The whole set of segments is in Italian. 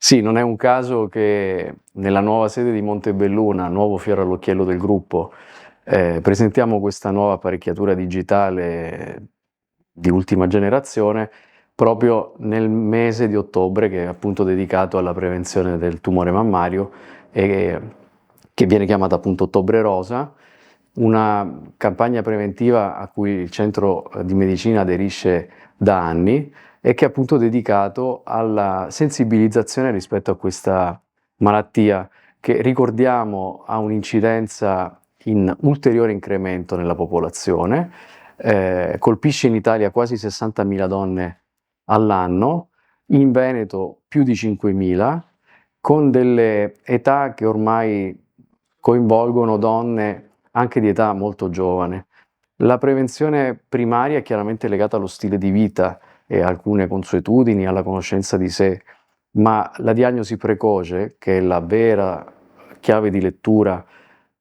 Sì, non è un caso che nella nuova sede di Montebelluna, nuovo fiore all'occhiello del gruppo, presentiamo questa nuova apparecchiatura digitale di ultima generazione proprio nel mese di ottobre, che è appunto dedicato alla prevenzione del tumore mammario e che viene chiamata appunto Ottobre Rosa, una campagna preventiva a cui il Centro di Medicina aderisce da anni e che è appunto dedicato alla sensibilizzazione rispetto a questa malattia che, ricordiamo, ha un'incidenza in ulteriore incremento nella popolazione, colpisce in Italia quasi 60.000 donne all'anno, in Veneto più di 5.000, con delle età che ormai coinvolgono donne anche di età molto giovane. La prevenzione primaria è chiaramente legata allo stile di vita e a alcune consuetudini, alla conoscenza di sé, ma la diagnosi precoce, che è la vera chiave di lettura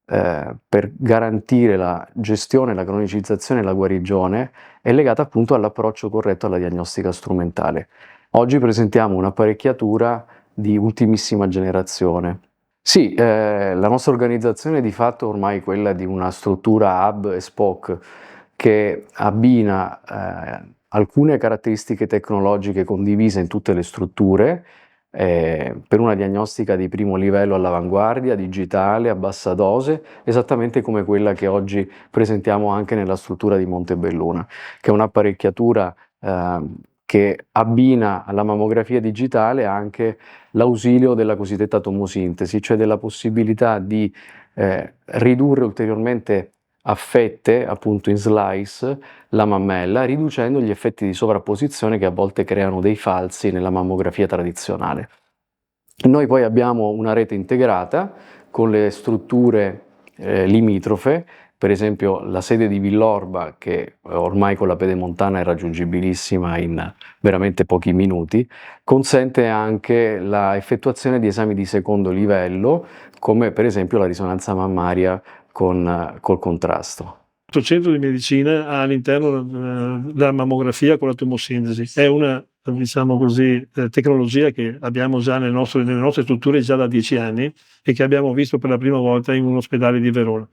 per garantire la gestione, la cronicizzazione e la guarigione, è legata appunto all'approccio corretto alla diagnostica strumentale. Oggi presentiamo un'apparecchiatura di ultimissima generazione. Sì, la nostra organizzazione è di fatto ormai quella di una struttura hub e spoke che abbina alcune caratteristiche tecnologiche condivise in tutte le strutture per una diagnostica di primo livello all'avanguardia, digitale, a bassa dose, esattamente come quella che oggi presentiamo anche nella struttura di Montebelluna, che è un'apparecchiatura che abbina alla mammografia digitale anche l'ausilio della cosiddetta tomosintesi, cioè della possibilità di ridurre ulteriormente a fette, appunto in slice, la mammella, riducendo gli effetti di sovrapposizione che a volte creano dei falsi nella mammografia tradizionale. Noi poi abbiamo una rete integrata con le strutture limitrofe, per esempio la sede di Villorba, che ormai con la pedemontana è raggiungibilissima in veramente pochi minuti, consente anche la effettuazione di esami di secondo livello, come per esempio la risonanza mammaria col contrasto. Questo centro di medicina ha all'interno la mammografia con la tomosintesi. È una, diciamo così, tecnologia che abbiamo già nelle nostre strutture già da 10 anni e che abbiamo visto per la prima volta in un ospedale di Verona.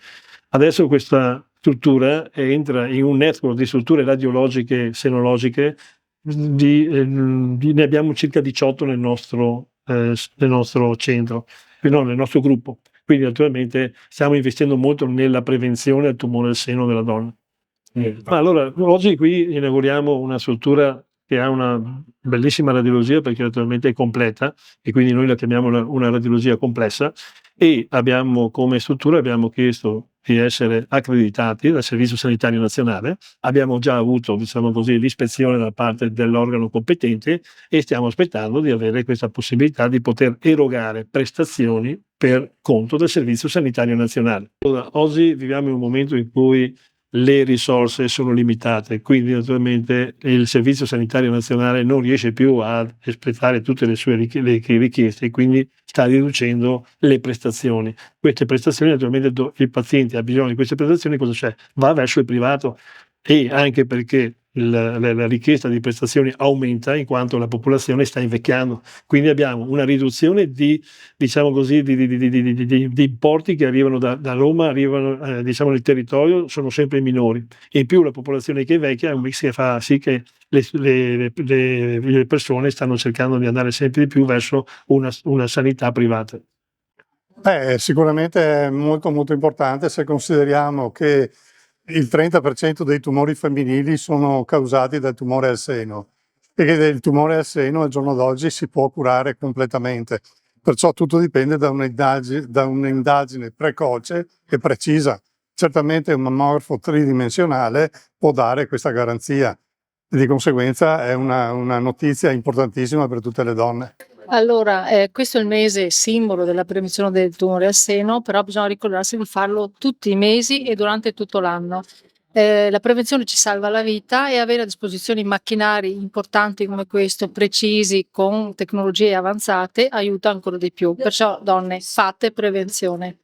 Adesso questa struttura entra in un network di strutture radiologiche senologiche, ne abbiamo circa 18 nel nostro centro, no, nel nostro gruppo. Quindi naturalmente stiamo investendo molto nella prevenzione del tumore al seno della donna. Allora, oggi qui inauguriamo una struttura che ha una bellissima radiologia perché naturalmente è completa e quindi noi la chiamiamo una radiologia complessa e come struttura abbiamo chiesto di essere accreditati dal Servizio Sanitario Nazionale. Abbiamo già avuto, diciamo così, l'ispezione da parte dell'organo competente e stiamo aspettando di avere questa possibilità di poter erogare prestazioni per conto del Servizio Sanitario Nazionale. Allora, oggi viviamo in un momento in cui le risorse sono limitate, quindi naturalmente il Servizio Sanitario Nazionale non riesce più a espletare tutte le sue richieste e quindi sta riducendo le prestazioni. Queste prestazioni naturalmente il paziente ha bisogno di queste prestazioni, cosa c'è? Va verso il privato e anche perché la richiesta di prestazioni aumenta in quanto la popolazione sta invecchiando, quindi abbiamo una riduzione di, diciamo così, di importi che arrivano da Roma, arrivano diciamo nel territorio, sono sempre minori e in più la popolazione che invecchia è un mix che fa sì che le persone stanno cercando di andare sempre di più verso una sanità privata. Sicuramente è molto molto importante se consideriamo che il 30% dei tumori femminili sono causati dal tumore al seno e che il tumore al seno al giorno d'oggi si può curare completamente. Perciò tutto dipende da un'indagine precoce e precisa. Certamente un mammografo tridimensionale può dare questa garanzia e di conseguenza è una notizia importantissima per tutte le donne. Allora, questo è il mese simbolo della prevenzione del tumore al seno, però bisogna ricordarsi di farlo tutti i mesi e durante tutto l'anno. La prevenzione ci salva la vita e avere a disposizione macchinari importanti come questo, precisi, con tecnologie avanzate, aiuta ancora di più. Perciò, donne, fate prevenzione.